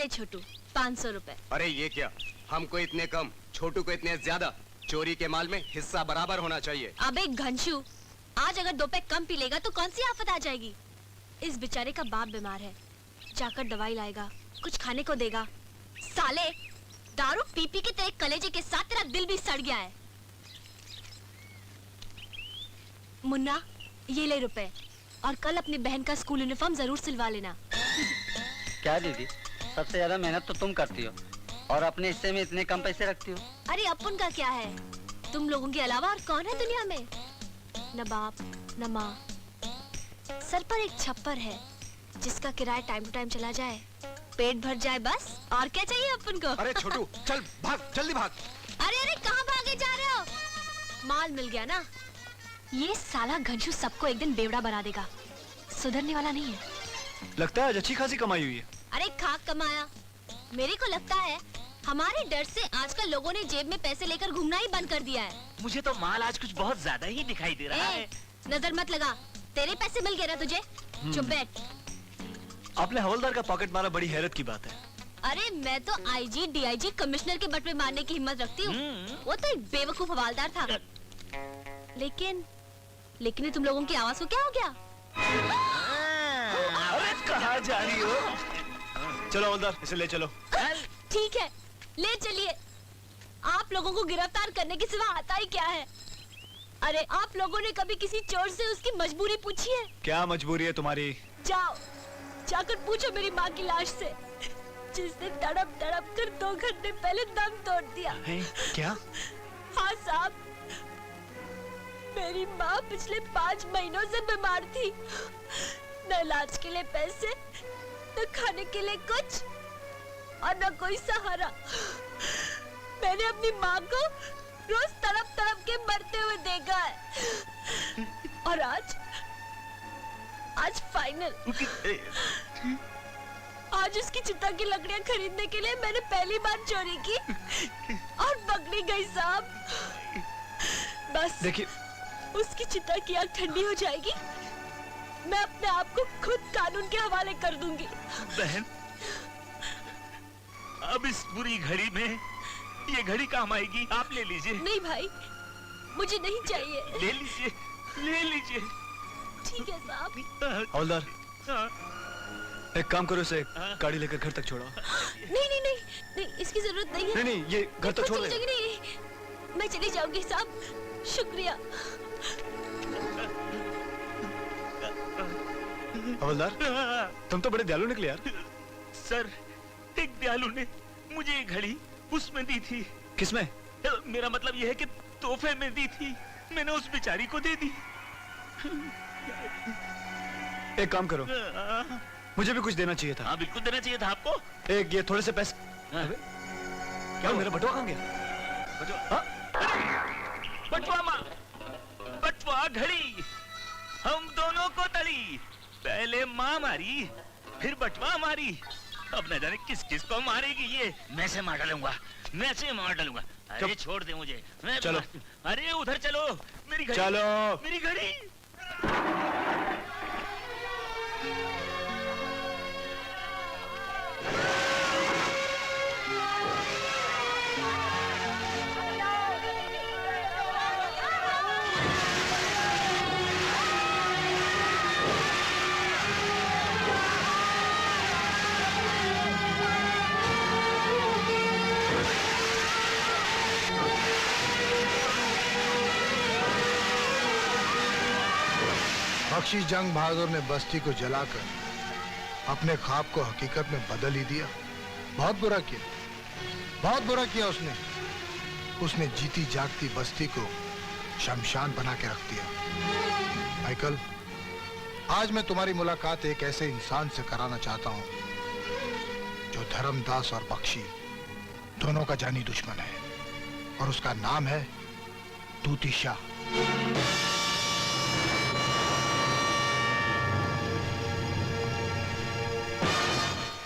ले छोटू, 500 रुपए। अरे ये क्या, हमको इतने कम, छोटू को इतने ज्यादा। चोरी के माल में हिस्सा बराबर होना चाहिए। अबे घनशू, आज अगर 2 पैक कम पी लेगा तो कौन सी आफत आ जाएगी। इस बेचारे का बाप बीमार है, जाकर दवाई लाएगा, कुछ खाने को देगा। साले, दारू पी पी के तेरे कलेजे के साथ तेरा दिल भी सड़ गया है। मुन्ना, ये ले रुपए, और कल अपनी बहन का स्कूल यूनिफॉर्म जरूर सिलवा लेना। क्या दीदी, सबसे ज्यादा मेहनत तो तुम करती हो और अपने हिस्से में इतने कम पैसे रखती हो। अरे अपन का क्या है, तुम लोगों के अलावा और कौन है दुनिया में। न बाप न माँ, सर पर एक छप्पर है जिसका किराया टाइम टू टाइम चला जाए, पेट भर जाए, बस और क्या चाहिए अपन को। अरे छोटू, चल भाग, जल्दी भाग। अरे अरे कहाँ भागे जा रहे हो। माल मिल गया ना। ये साला घनशू सबको एक दिन बेवड़ा बना देगा, सुधरने वाला नहीं है। लगता है आज अच्छी खासी कमाई हुई है। अरे खाक कमाया, मेरे को लगता है हमारे डर से आजकल लोगों ने जेब में पैसे लेकर घूमना ही बंद कर दिया है। मुझे तो माल आज कुछ बहुत ज्यादा ही दिखाई दे रहा है। नजर मत लगा, तेरे पैसे मिल गए ना तुझे। चुप बैठ। आपने हवलदार का पॉकेट मारा, बड़ी हैरत की बात है। अरे मैं तो आईजी डीआईजी कमिश्नर के बटवे मारने की हिम्मत रखती हूँ। वो तो एक बेवकूफ हवालदार था। लेकिन ये तुम लोगों की आवाज को क्या हो गया। अरे कहाँ जा रही हो? चलो हवलदार, इसे ले चलो। ठीक है, ले चलिए। आप लोगों को गिरफ्तार करने के सिवा आता ही क्या है। अरे आप लोगों ने कभी किसी चोर से उसकी मजबूरी पूछी है? क्या मजबूरी है तुम्हारी? जाओ, जाकर पूछो मेरी माँ की लाश से, जिसने तड़प तड़प कर 2 घंटे पहले दम तोड़ दिया। क्या? हाँ साहब, मेरी माँ पिछले 5 महीनों से बीमार थी। न इलाज के लिए पैसे, न खाने के लिए कुछ, और न कोई सहारा। मैंने अपनी माँ को रोज तड़प तड़प के मरते हुए देखा है। और आज फाइनल, आज उसकी चिता की लकड़ियां खरीदने के लिए मैंने पहली बार चोरी की और पकड़ी गई साहब। बस देखिए, उसकी चिता की आग ठंडी हो जाएगी, मैं अपने आप को खुद कानून के हवाले कर दूंगी। बहन, अब इस बुरी घड़ी में ये घड़ी काम आएगी। आप ले लीजिए। नहीं भाई, मुझे नहीं चाहिए। ले लीजिए, ले लीजिए। ठीक है साहब। हवलदार, एक काम करो, इसे गाड़ी लेकर घर तक छोड़ो। नहीं, इसकी जरूरत नहीं है। नहीं, ये घर तक छोड़ दे। नहीं, मैं चली जाऊंगी साहब, शुक्रिया। हवलदार, तुम तो बड़े दयालु निकले यार। सर, एक दयालु ने मुझे ये घड़ी उसमें दी थी। किसमें? मेरा मतलब यह है कि तोहफे में दी थी, मैंने उस बेचारी को दे दी। एक काम करो, मुझे भी कुछ देना चाहिए था। हाँ, बिल्कुल देना चाहिए था आपको। एक ये थोड़े से पैसे। क्या मेरा बटुआ कहाँ गया? बटुआ माँ, बटुआ घड़ी, हम दोनों को तड़ी। पहले माँ मारी, फिर बटुआ मारी, अब न जाने किस किस को मारेगी ये। मैं से मार डालूंगा, मैं से मार डालूंगा। अरे छोड़ दे मुझे, मैं चलो। अरे उधर चलो, मेरी घड़ी, चलो, मेरी घड़ी। बख्शी जंग बहादुर ने बस्ती को जलाकर अपने ख्वाब को हकीकत में बदल ही दिया। बहुत बुरा किया, बहुत बुरा किया उसने जीती जागती बस्ती को शमशान बना के रख दिया। माइकल, आज मैं तुम्हारी मुलाकात एक ऐसे इंसान से कराना चाहता हूं जो धर्मदास और बख्शी दोनों का जानी दुश्मन है, और उसका नाम है तूती शाह।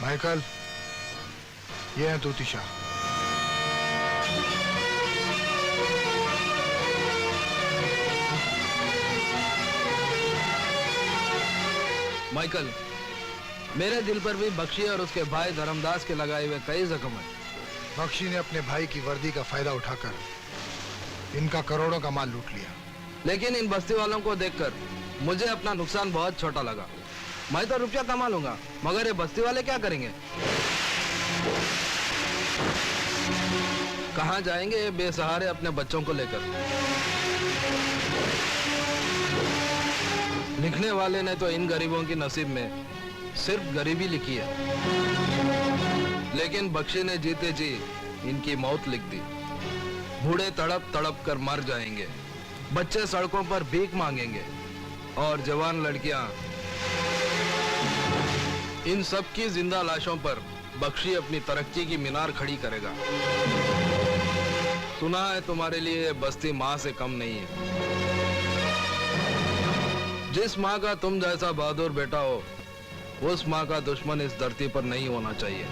माइकल, ये है तूती शाह। माइकल, मेरे दिल पर भी बख्शी और उसके भाई धर्मदास के लगाए हुए कई जख्म हैं। बख्शी ने अपने भाई की वर्दी का फायदा उठाकर इनका करोड़ों का माल लूट लिया। लेकिन इन बस्ती वालों को देखकर मुझे अपना नुकसान बहुत छोटा लगा। मैं तो रुपया कमा लूंगा, मगर ये बस्ती वाले क्या करेंगे? कहाँ जाएंगे ये बेसहारे अपने बच्चों को लेकर? लिखने वाले ने तो इन गरीबों की नसीब में सिर्फ गरीबी लिखी है, लेकिन बख्शी ने जीते जी इनकी मौत लिख दी। बूढ़े तड़प तड़प कर मर जाएंगे, बच्चे सड़कों पर भीख मांगेंगे और जवान लड़कियां। इन सब की जिंदा लाशों पर बख्शी अपनी तरक्की की मीनार खड़ी करेगा। सुना है तुम्हारे लिए बस्ती माँ से कम नहीं है। जिस माँ का तुम जैसा बहादुर बेटा हो, उस माँ का दुश्मन इस धरती पर नहीं होना चाहिए।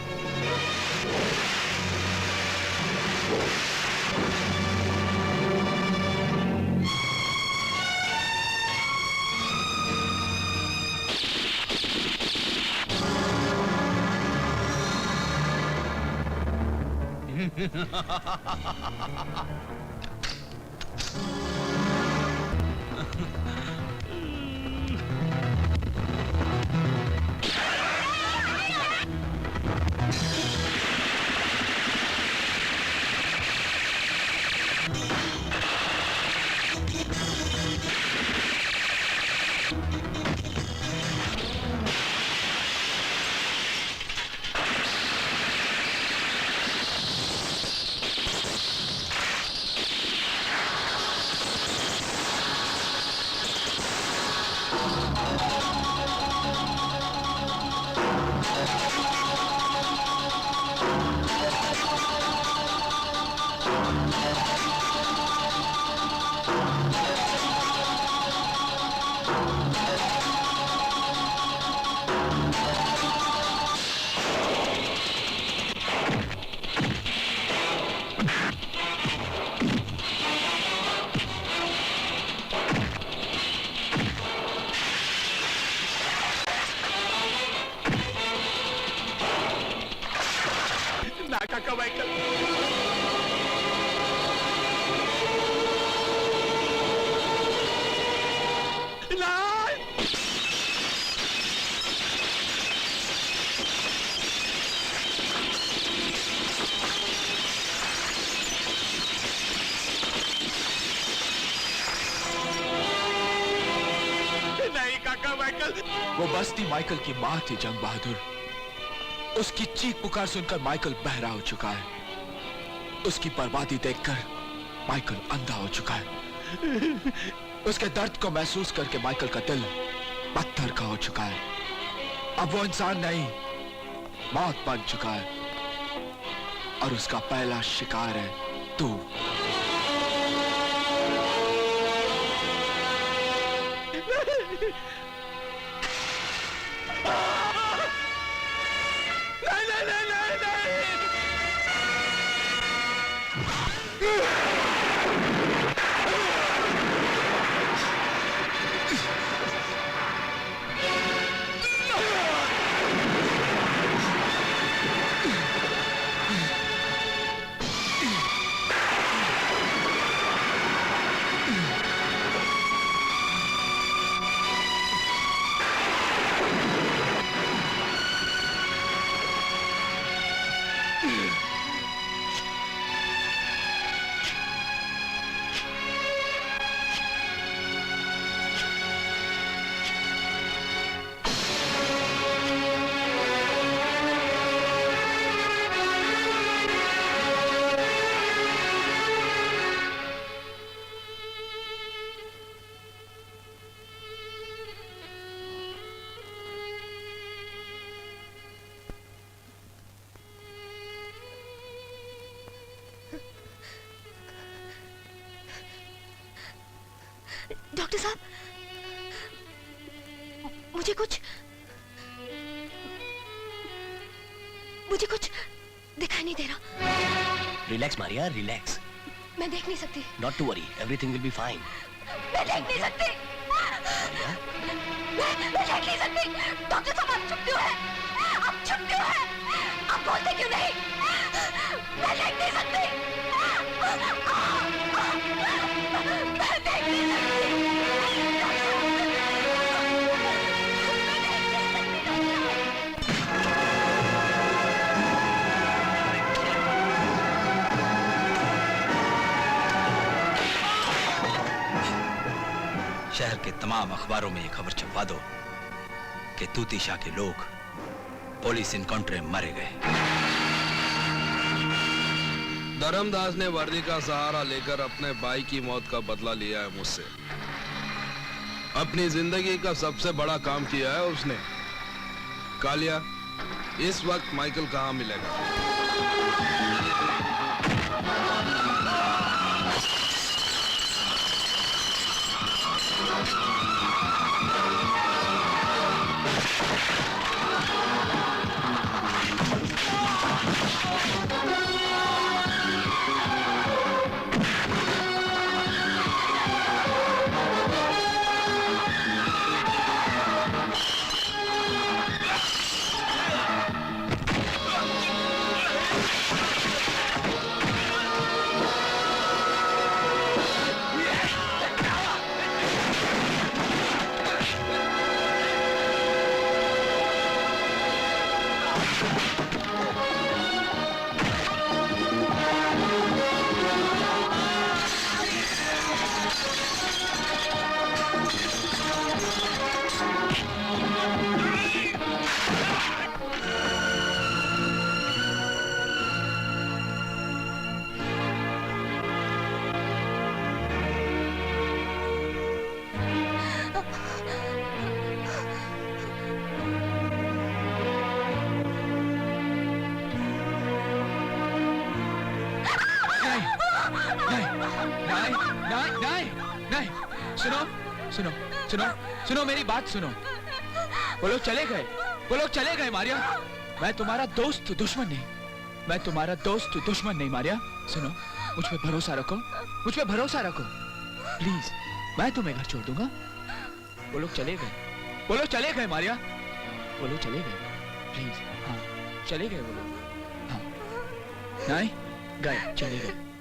काका माइकल, नहीं काका माइकल। वो बस्ती माइकल की माँ थी जंग बहादुर। उसकी चीख पुकार सुनकर माइकल बहरा हो चुका है। उसकी बर्बादी देखकर माइकल अंधा हो चुका है। उसके दर्द को महसूस करके माइकल का दिल पत्थर का हो चुका है। अब वो इंसान नहीं, मौत बन चुका है, और उसका पहला शिकार है तू। डॉक्टर साहब, मुझे कुछ दिखाई नहीं दे रहा। Relax Maria, relax. मैं देख नहीं सकती। Not to worry, everything will be fine. मैं देख नहीं सकती। मैं देख नहीं सकती। डॉक्टर साहब आप चुप क्यों है? आप चुप क्यों है? आप बोलते क्यों नहीं? मैं देख नहीं सकती। मैं देख नहीं सकती। शहर के तमाम अखबारों में ये खबर छपवा दो कि तूती शाह के लोग पुलिस इनकाउंटर में मारे गए। धर्मदास ने वर्दी का सहारा लेकर अपने भाई की मौत का बदला लिया है मुझसे। अपनी जिंदगी का सबसे बड़ा काम किया है उसने। कालिया, इस वक्त माइकल कहाँ मिलेगा? नहीं, सुनो सुनो सुनो सुनो मेरी बात सुनो। वो लोग चले गए मारिया। मैं तुम्हारा दोस्त दुश्मन नहीं, मैं तुम्हारा दोस्त दुश्मन नहीं मारिया। सुनो, मुझ पे भरोसा रखो, मुझ पे भरोसा रखो प्लीज। मैं तुम्हें घर छोड़ दूंगा। वो लोग चले गए मारिया, वो लोग चले गए प्लीज। हाँ, चले गए वो लोग। हाँ, नहीं गए, चले गए।